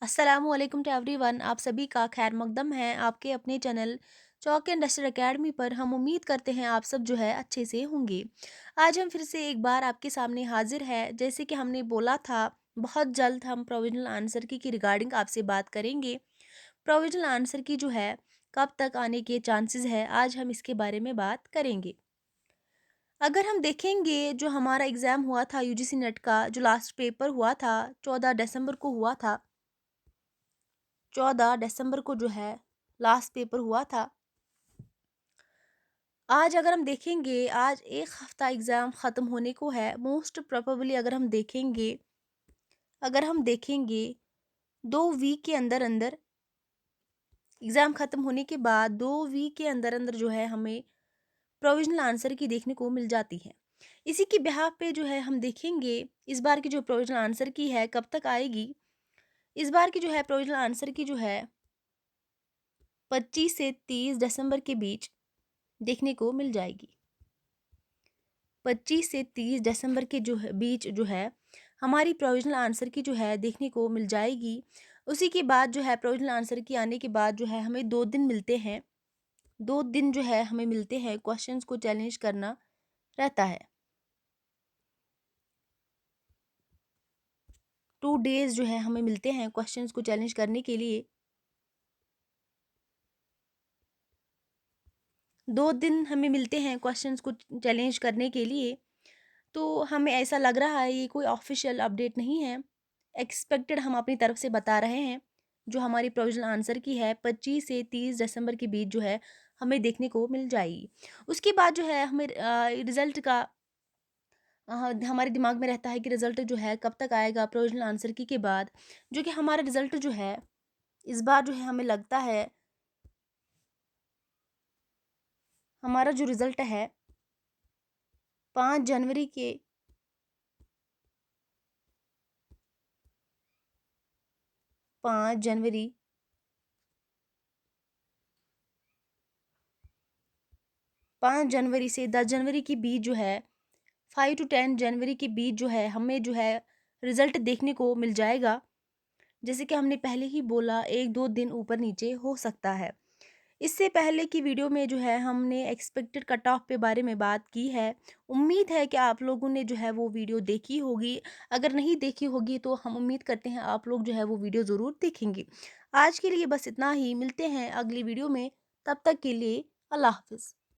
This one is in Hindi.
अस्सलामुअलैकुम टू एवरीवन। आप सभी का खैर मकदम है आपके अपने चैनल चौक इंडस्ट्रियल एकेडमी पर। हम उम्मीद करते हैं आप सब जो है अच्छे से होंगे। आज हम फिर से एक बार आपके सामने हाजिर है। जैसे कि हमने बोला था, बहुत जल्द हम प्रोविजनल आंसर की रिगार्डिंग आपसे बात करेंगे। प्रोविजनल आंसर की जो है कब तक आने के चांसेस है, आज हम इसके बारे में बात करेंगे। अगर हम देखेंगे, जो हमारा एग्ज़ाम हुआ था यूजीसी नेट का, जो लास्ट पेपर हुआ था 14 दिसंबर को हुआ था। 14 दिसंबर को जो है लास्ट पेपर हुआ था। आज अगर हम देखेंगे, आज एक हफ्ता एग्ज़ाम ख़त्म होने को है। मोस्ट प्रोबेबली अगर हम देखेंगे 2 वीक के अंदर अंदर, एग्ज़ाम ख़त्म होने के बाद 2 वीक के अंदर अंदर जो है हमें प्रोविजनल आंसर की देखने को मिल जाती है। इसी की बिहाफ पे जो है हम देखेंगे, इस बार की जो प्रोविजनल आंसर की है कब तक आएगी। इस बार की जो है प्रोविजनल आंसर की जो है 25 से 30 दिसंबर के बीच देखने को मिल जाएगी। 25 से 30 दिसंबर के जो है बीच जो है हमारी प्रोविजनल आंसर की जो है देखने को मिल जाएगी। उसी के बाद जो है प्रोविजनल आंसर की आने के बाद जो है हमें 2 दिन मिलते हैं। 2 दिन जो है हमें मिलते हैं क्वेश्चंस को चैलेंज करना रहता है। 2 डेज जो है हमें मिलते हैं क्वेश्चंस को चैलेंज करने के लिए। 2 दिन हमें मिलते हैं क्वेश्चंस को चैलेंज करने के लिए। तो हमें ऐसा लग रहा है ये कोई ऑफिशियल अपडेट नहीं है, एक्सपेक्टेड हम अपनी तरफ से बता रहे हैं। जो हमारी प्रोविजनल आंसर की है 25 से 30 दिसंबर के बीच जो है हमें देखने को मिल जाएगी। उसके बाद जो है हमें रिजल्ट का हमारे दिमाग में रहता है कि रिजल्ट जो है कब तक आएगा प्रोविजनल आंसर की के बाद। जो कि हमारा रिजल्ट जो है इस बार जो है हमें लगता है, हमारा जो रिजल्ट है 5 जनवरी के 5 जनवरी 5 जनवरी से 10 जनवरी के बीच जो है, 5 to 10 जनवरी के बीच जो है हमें जो है रिजल्ट देखने को मिल जाएगा। जैसे कि हमने पहले ही बोला, 1-2 दिन ऊपर नीचे हो सकता है। इससे पहले की वीडियो में जो है हमने एक्सपेक्टेड कट ऑफ पे बारे में बात की है। उम्मीद है कि आप लोगों ने जो है वो वीडियो देखी होगी। अगर नहीं देखी होगी तो हम उम्मीद करते हैं आप लोग जो है वो वीडियो ज़रूर देखेंगे। आज के लिए बस इतना ही, मिलते हैं अगली वीडियो में। तब तक के लिए अल्लाह हाफ़िज़।